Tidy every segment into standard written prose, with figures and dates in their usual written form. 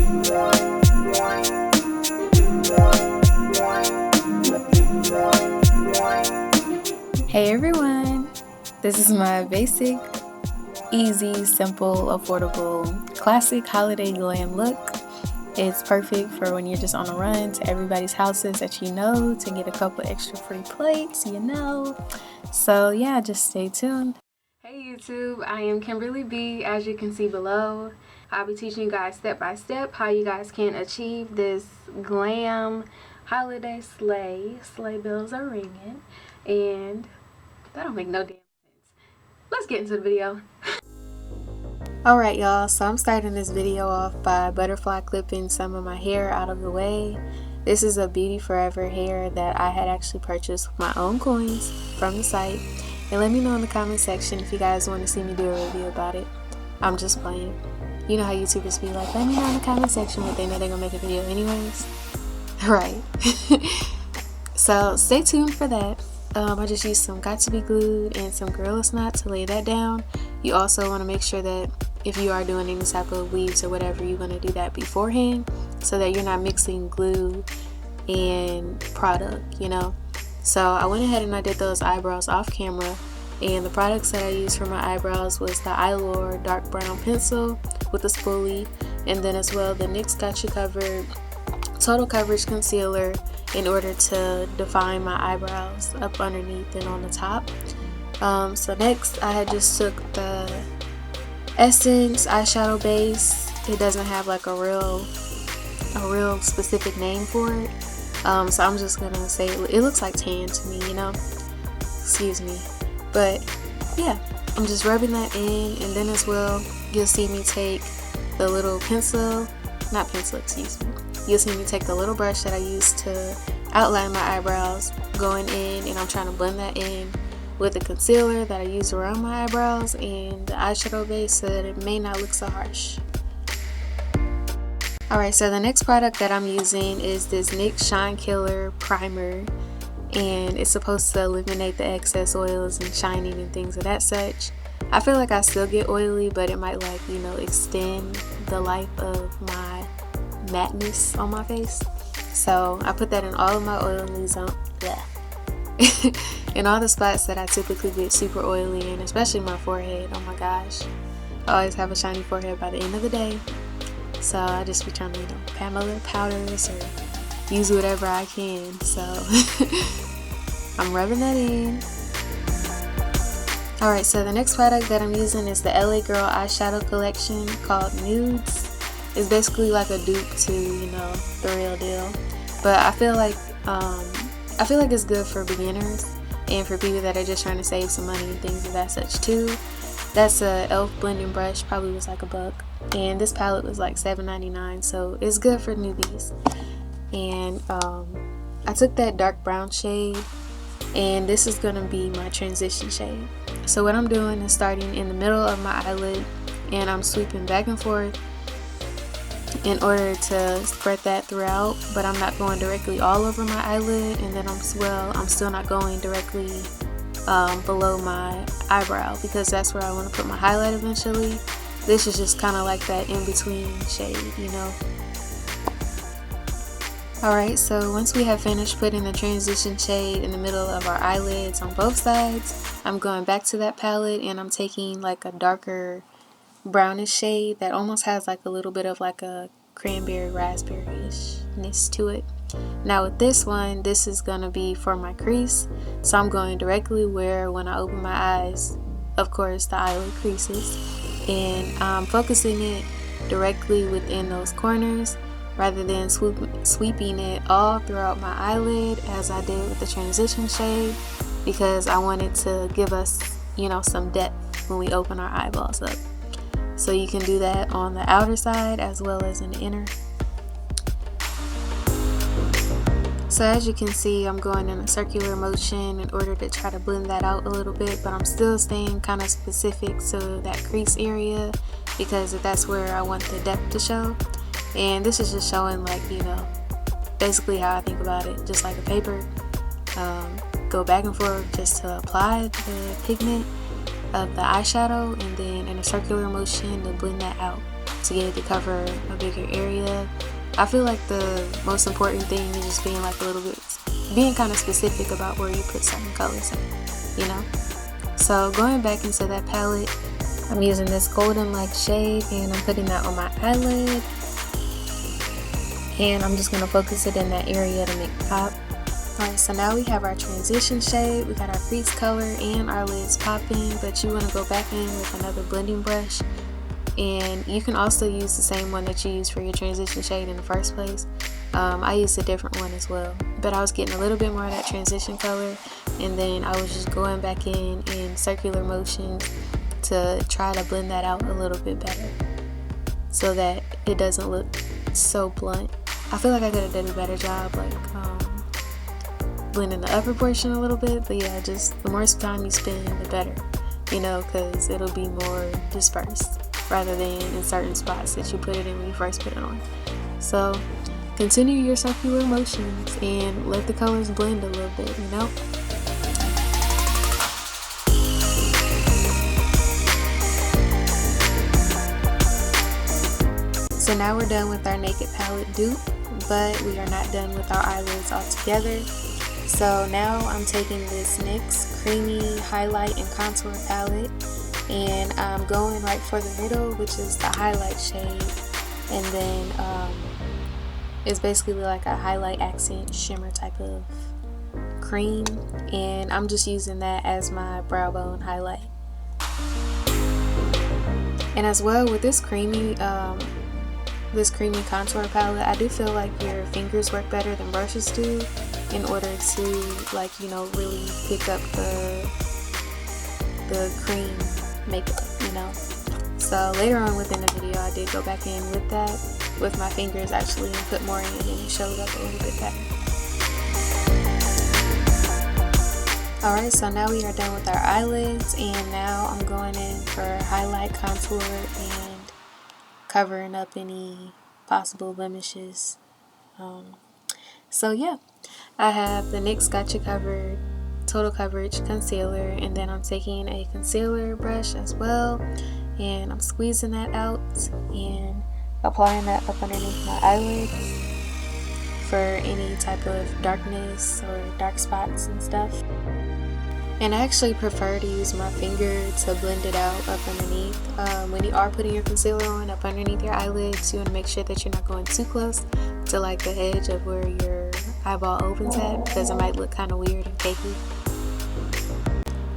Hey everyone! This is my basic, easy, simple, affordable, classic holiday glam look. It's perfect for when you're just on a run to everybody's houses that you know to get a couple extra free plates, you know. So yeah, just stay tuned. Hey YouTube, I am Kimberly B. As you can see below, I'll be teaching you guys step by step how you guys can achieve this glam holiday sleigh. Sleigh bells are ringing, and that don't make no damn sense. Let's get into the video. Alright y'all, so I'm starting this video off by butterfly clipping some of my hair out of the way. This is a Beauty Forever hair that I had actually purchased with my own coins from the site. And let me know in the comment section if you guys want to see me do a review about it. I'm just playing. You know how YouTubers be like, let me know in the comment section, but they know they're gonna make a video anyways. Right. So stay tuned for that. I just used some Got To Be Glued and some Gorilla Snot to lay that down. You also want to make sure that if you are doing any type of weaves or whatever, you're going to do that beforehand so that you're not mixing glue and product, you know. So I went ahead and I did those eyebrows off camera, and the products that I used for my eyebrows was the Eyelure dark brown pencil with the spoolie, and then as well the NYX Got You Covered Total Coverage Concealer in order to define my eyebrows up underneath and on the top. So next I had just took the Essence Eyeshadow Base. It doesn't have like a real specific name for it. So I'm just gonna say it looks like tan to me, you know. Excuse me. But yeah, I'm just rubbing that in, and then as well you'll see me take the little you'll see me take the little brush that I used to outline my eyebrows, going in, and I'm trying to blend that in with the concealer that I used around my eyebrows and the eyeshadow base so that it may not look so harsh. Alright, so the next product that I'm using is this NYX Shine Killer Primer, and it's supposed to eliminate the excess oils and shining and things of that such. I feel like I still get oily, but it might, like, you know, extend the life of my matteness on my face. So I put that in all of my oily zones. In all the spots that I typically get super oily in, especially my forehead. Oh my gosh, I always have a shiny forehead by the end of the day. So I just be trying to, you know, pat my little powders or use whatever I can. So I'm rubbing that in. Alright, so the next product that I'm using is the LA Girl eyeshadow collection called NUDES. It's basically like a dupe to, you know, the real deal. But I feel like it's good for beginners and for people that are just trying to save some money and things of that such too. That's a e.l.f. blending brush, probably was like $1, and this palette was like $7.99, so it's good for newbies. And I took that dark brown shade, and this is gonna be my transition shade. So what I'm doing is starting in the middle of my eyelid, and I'm sweeping back and forth in order to spread that throughout, but I'm not going directly all over my eyelid, and then I'm still not going directly below my eyebrow, because that's where I want to put my highlight eventually. This is just kind of like that in-between shade, you know. Alright, so once we have finished putting the transition shade in the middle of our eyelids on both sides, I'm going back to that palette and I'm taking like a darker brownish shade that almost has like a little bit of like a cranberry raspberry-ishness to it. Now with this one, this is gonna be for my crease, so I'm going directly where when I open my eyes, of course, the eyelid creases, and I'm focusing it directly within those corners rather than sweeping it all throughout my eyelid as I did with the transition shade, because I wanted to give us, you know, some depth when we open our eyeballs up. So you can do that on the outer side as well as in the inner. So as you can see, I'm going in a circular motion in order to try to blend that out a little bit, but I'm still staying kind of specific to that crease area because that's where I want the depth to show. And this is just showing, like, you know, basically how I think about it, just like a paper. Go back and forth just to apply the pigment of the eyeshadow, and then in a circular motion to blend that out to get it to cover a bigger area. I feel like the most important thing is just being like a little bit, being kind of specific about where you put certain colors in, you know? So going back into that palette, I'm using this golden like shade and I'm putting that on my eyelid. And I'm just going to focus it in that area to make it pop. Alright, so now we have our transition shade, we got our crease color and our lids popping, but you want to go back in with another blending brush. And you can also use the same one that you used for your transition shade in the first place. I used a different one as well, but I was getting a little bit more of that transition color, and then I was just going back in circular motions to try to blend that out a little bit better so that it doesn't look so blunt. I feel like I could have done a better job like blending the upper portion a little bit, but yeah, just the more time you spend the better, you know, because it'll be more dispersed rather than in certain spots that you put it in when you first put it on. So continue your circular motions and let the colors blend a little bit, you know. So now we're done with our Naked palette dupe, but we are not done with our eyelids altogether. So now I'm taking this NYX Creamy Highlight and Contour palette, and I'm going right for the middle, which is the highlight shade, and then it's basically like a highlight accent shimmer type of cream, and I'm just using that as my brow bone highlight. And as well with this creamy contour palette, I do feel like your fingers work better than brushes do in order to, like, you know, really pick up the cream makeup, you know. So later on within the video, I did go back in with that with my fingers actually and put more in, and it showed up a little bit better. Alright, so now we are done with our eyelids, and now I'm going in for highlight, contour, and covering up any possible blemishes. So yeah, I have the NYX Gotcha Covered Total Coverage Concealer, and then I'm taking a concealer brush as well, and I'm squeezing that out and applying that up underneath my eyelids for any type of darkness or dark spots and stuff. And I actually prefer to use my finger to blend it out up underneath. When you are putting your concealer on up underneath your eyelids, you want to make sure that you're not going too close to like the edge of where your eyeball opens at, because it might look kind of weird and cakey.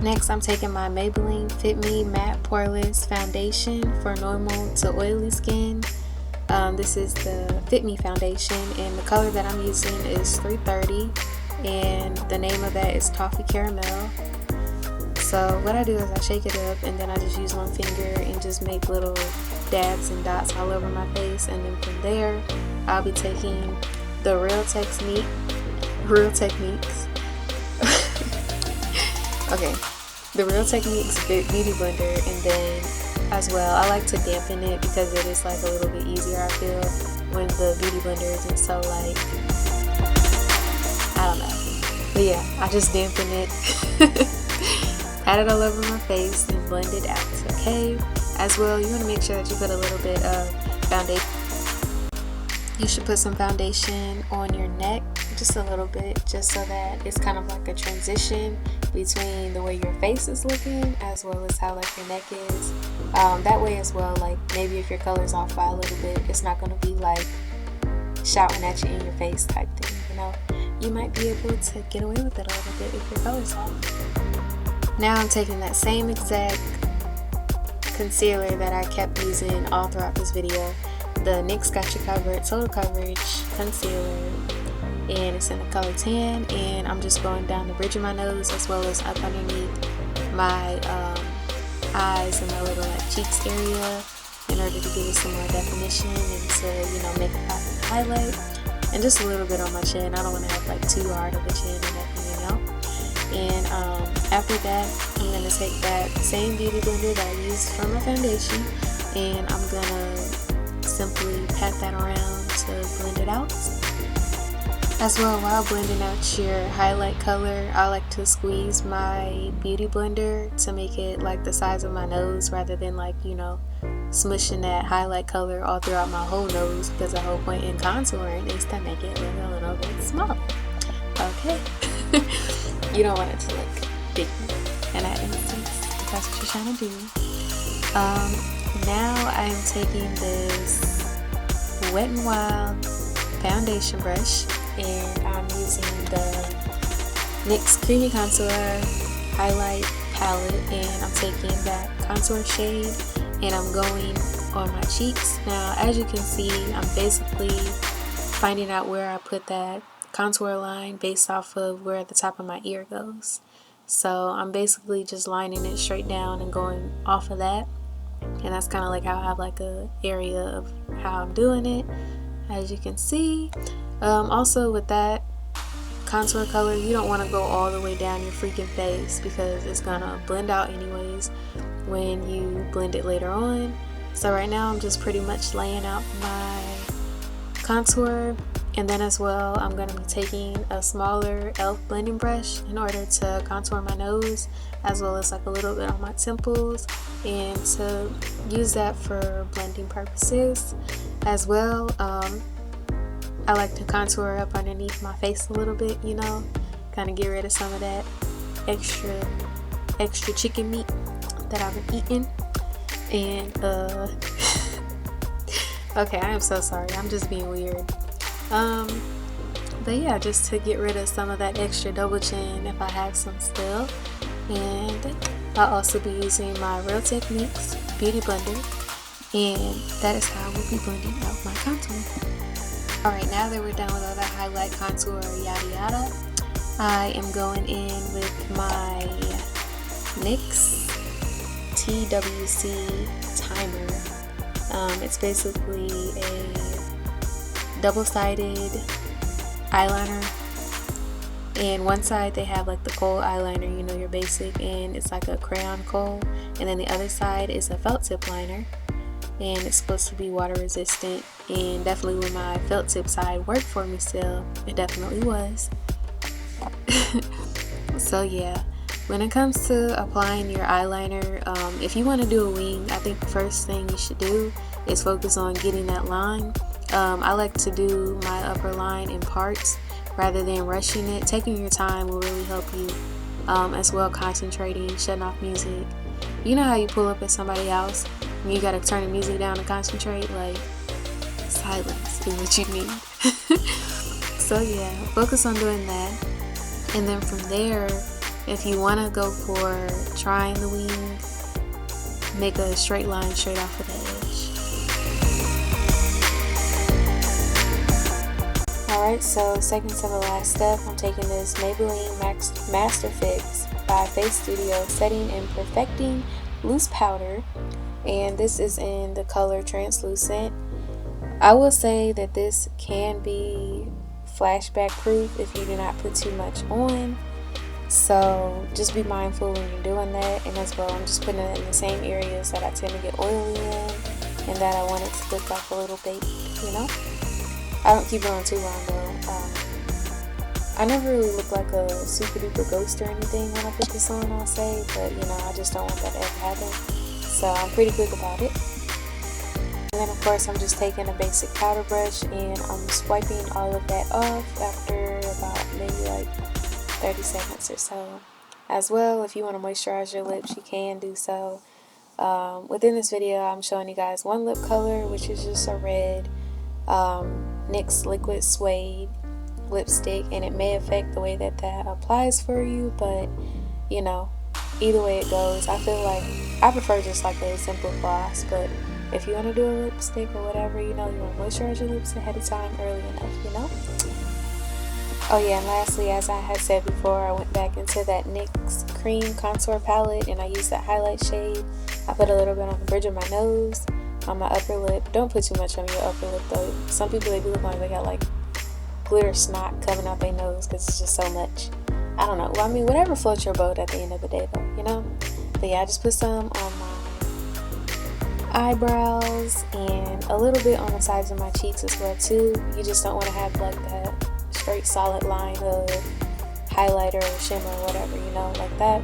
Next, I'm taking my Maybelline Fit Me Matte Poreless Foundation for normal to oily skin. This is the Fit Me foundation, and the color that I'm using is 330, and the name of that is Toffee Caramel. So what I do is I shake it up, and then I just use one finger and just make little dabs and dots all over my face, and then from there I'll be taking the Real Techniques okay, the Real Techniques Beauty Blender, and then as well I like to dampen it because it is like a little bit easier, I feel, when the Beauty Blender isn't so like, I don't know, but yeah, I just dampen it, pat it all over my face and blend it out. Okay, as well you want to make sure that you put a little bit of foundation. You should put some foundation on your neck, just a little bit, just so that it's kind of like a transition between the way your face is looking as well as how like your neck is. That way as well, like maybe if your color's off by a little bit, it's not going to be like shouting at you in your face type thing, you know. You might be able to get away with it a little bit if your color's off. Now I'm taking that same exact concealer that I kept using all throughout this video, the NYX Gotcha Covered Total Coverage Concealer, and it's in the color tan, and I'm just going down the bridge of my nose as well as up underneath my eyes and my little like cheeks area in order to give it some more definition and to, you know, make it pop in the highlight, and just a little bit on my chin. I don't want to have like too hard of a chin or nothing, you know. And after that, I'm going to take that same beauty blender that I used for my foundation, and I'm going to simply pat that around to blend it out. As well, while blending out your highlight color, I like to squeeze my beauty blender to make it like the size of my nose rather than like, you know, smushing that highlight color all throughout my whole nose, because the whole point in contouring is to make it look a little bit smaller. Okay. You don't want it to look big in that instance. That's what you're trying to do. Now I'm taking this Wet n Wild foundation brush, and I'm using the NYX Creamy Contour Highlight Palette, and I'm taking that contour shade and I'm going on my cheeks. Now, as you can see, I'm basically finding out where I put that contour line based off of where the top of my ear goes. So I'm basically just lining it straight down and going off of that, and that's kind of like how I have like a area of how I'm doing it, as you can see. Also with that contour color, you don't want to go all the way down your freaking face, because it's gonna blend out anyways when you blend it later on. So right now I'm just pretty much laying out my contour, and then as well I'm going to be taking a smaller e.l.f. blending brush in order to contour my nose, as well as like a little bit on my temples, and to use that for blending purposes as well. I like to contour up underneath my face a little bit, you know, kind of get rid of some of that extra chicken meat that I've been eating. And okay, I am so sorry, I'm just being weird. But yeah, just to get rid of some of that extra double chin if I have some still. And I'll also be using my Real Techniques Beauty Blender, and that is how I will be blending out my contour. Alright, now that we're done with all the highlight, contour, yada yada, I am going in with my NYX TWC Timer. It's basically a double-sided eyeliner, and one side they have like the kohl eyeliner, you know, your basic, and it's like a crayon kohl, and then the other side is a felt tip liner, and it's supposed to be water resistant. And definitely when my felt tip side worked for me still, it definitely was. So yeah, when it comes to applying your eyeliner, if you want to do a wing, I think the first thing you should do is focus on getting that line. I like to do my upper line in parts rather than rushing it. Taking your time will really help you, as well concentrating, shutting off music. You know how you pull up at somebody else and you gotta turn the music down to concentrate? Like, silence is what you need. So yeah, focus on doing that, and then from there, if you want to go for trying the wing, make a straight line straight off of the edge. Alright, so second to the last step, I'm taking this Maybelline Master Fix by FaceStudio Setting and Perfecting Loose Powder, and this is in the color Translucent. I will say that this can be flashback proof if you do not put too much on, so just be mindful when you're doing that. And as well, I'm just putting it in the same areas that I tend to get oily in and that I want it to look like a little baked, you know. I don't keep it on too long though. I never really look like a super duper ghost or anything when I put this on, I'll say, but you know, I just don't want that to ever happen, so I'm pretty quick about it. And then of course I'm just taking a basic powder brush and I'm swiping all of that off after about maybe like 30 seconds or so. As well, if you want to moisturize your lips, you can do so. Within this video, I'm showing you guys one lip color, which is just a red NYX Liquid Suede lipstick, and it may affect the way that that applies for you, but you know, either way it goes, I feel like I prefer just like a simple gloss. But if you want to do a lipstick or whatever, you know, you want to moisturize your lips ahead of time early enough, you know. Oh yeah, and lastly, as I had said before, I went back into that NYX Cream Contour Palette and I used that highlight shade. I put a little bit on the bridge of my nose, on my upper lip. Don't put too much on your upper lip though. Some people, they do look like they got like glitter snot coming out their nose because it's just so much. I don't know. Well, I mean, whatever floats your boat at the end of the day though, you know. But yeah, I just put some on my eyebrows and a little bit on the sides of my cheeks as well too. You just don't want to have like that straight solid line of highlighter or shimmer or whatever, you know, like that.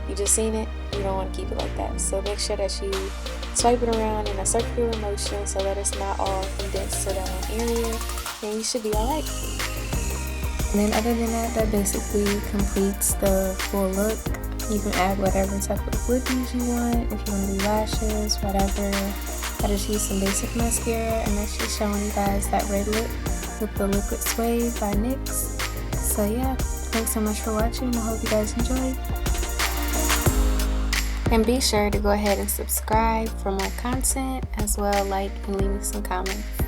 You just seen it, you don't want to keep it like that. So make sure that you swipe it around in a circular motion so that it's not all condensed to that one area, and you should be alright. And then other than that, that basically completes the full look. You can add whatever type of lippies you want, if you want to do lashes, whatever. I just used some basic mascara, and that's just showing you guys that red lip with the Liquid Suede by NYX. So yeah, thanks so much for watching. I hope you guys enjoyed. And be sure to go ahead and subscribe for more content, as well like and leave me some comments.